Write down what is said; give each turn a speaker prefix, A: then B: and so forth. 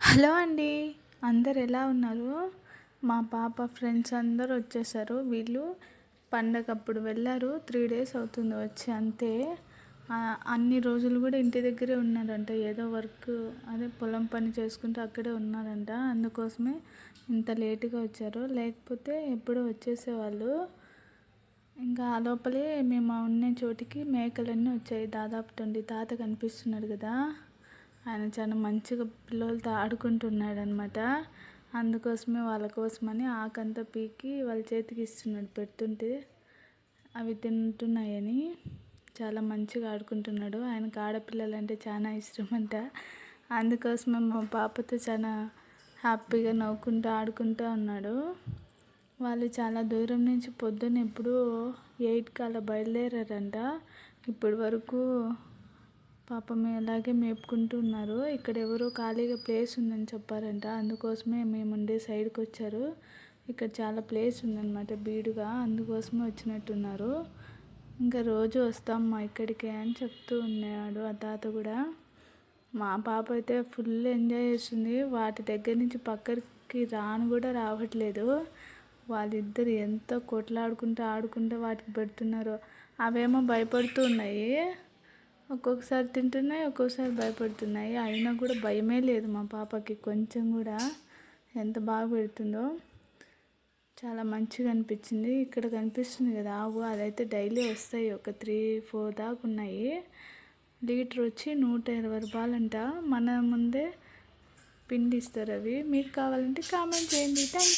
A: Hello అండి. అందరు ఎలా ఉన్నారు? మా పాప ఫ్రెండ్స్ అందరూ వచ్చేసారు. వీళ్ళు పండగప్పుడు వెళ్ళారు. 3 డేస్ అవుతుంది వచ్చి అంతే. అన్ని రోజులు కూడా ఇంటి దగ్గరే ఉన్నారంట. ఏదో వర్క్ అదే పొలం పని చేసుకుంటూ అక్కడే ఉన్నారంట. అందుకోసమే ఇంత లేటుగా వచ్చారు. లేకపోతే ఎప్పుడో వచ్చేసేవాళ్ళు. ఇంకా ఆ లోపలే మేము ఉన్న చోటికి మేకలన్నీ వచ్చాయి. దాదాపు 20 తాత కనిపిస్తున్నాడు కదా, ఆయన చాలా మంచిగా పిల్లలతో ఆడుకుంటున్నాడు అనమాట. అందుకోసమే వాళ్ళ కోసమని ఆకంతా పీకి వాళ్ళ చేతికి ఇస్తున్నాడు పెడుతుంటే అవి తింటున్నాయని. చాలా మంచిగా ఆడుకుంటున్నాడు. ఆయనకు ఆడపిల్లలంటే చాలా ఇష్టం అంట. అందుకోసమే మా పాపతో చాలా హ్యాపీగా నవ్వుకుంటూ ఆడుకుంటూ ఉన్నాడు. వాళ్ళు చాలా దూరం నుంచి పొద్దున్న ఎప్పుడూ 8కి అలా బయలుదేరారంట. ఇప్పటి వరకు పాపం అలాగే మేపుకుంటూ ఉన్నారు. ఇక్కడ ఎవరో ఖాళీగా ప్లేస్ ఉందని చెప్పారంట. అందుకోసమే మేము ఉండే సైడ్కి వచ్చారు. ఇక్కడ చాలా ప్లేస్ ఉందన్నమాట బీడుగా, అందుకోసమే వచ్చినట్టున్నారు. ఇంకా రోజు వస్తామ్మా ఇక్కడికే అని చెప్తూ ఉన్నాడు ఆ తాత కూడా. మా పాప అయితే ఫుల్ ఎంజాయ్ చేస్తుంది. వాటి దగ్గర నుంచి పక్కకి రాను కూడా రావట్లేదు. వాళ్ళిద్దరు ఎంత కొట్లాడుకుంటూ ఆడుకుంటూ వాటికి పెడుతున్నారో. అవేమో భయపడుతూ ఉన్నాయి. ఒక్కొక్కసారి తింటున్నాయి, ఒక్కొక్కసారి భయపడుతున్నాయి. అయినా కూడా భయమే లేదు మా పాపకి కొంచెం కూడా. ఎంత బాగా పెడుతుందో, చాలా మంచిగా అనిపించింది. ఇక్కడ కనిపిస్తుంది కదా ఆవు, అదైతే డైలీ వస్తాయి. ఒక 3-4 దాకా ఉన్నాయి. లీటర్ వచ్చి 120 రూపాయలంట. మన ముందే పిండి ఇస్తారు అవి. మీకు కావాలంటే కామెంట్ చేయండి. Thank you.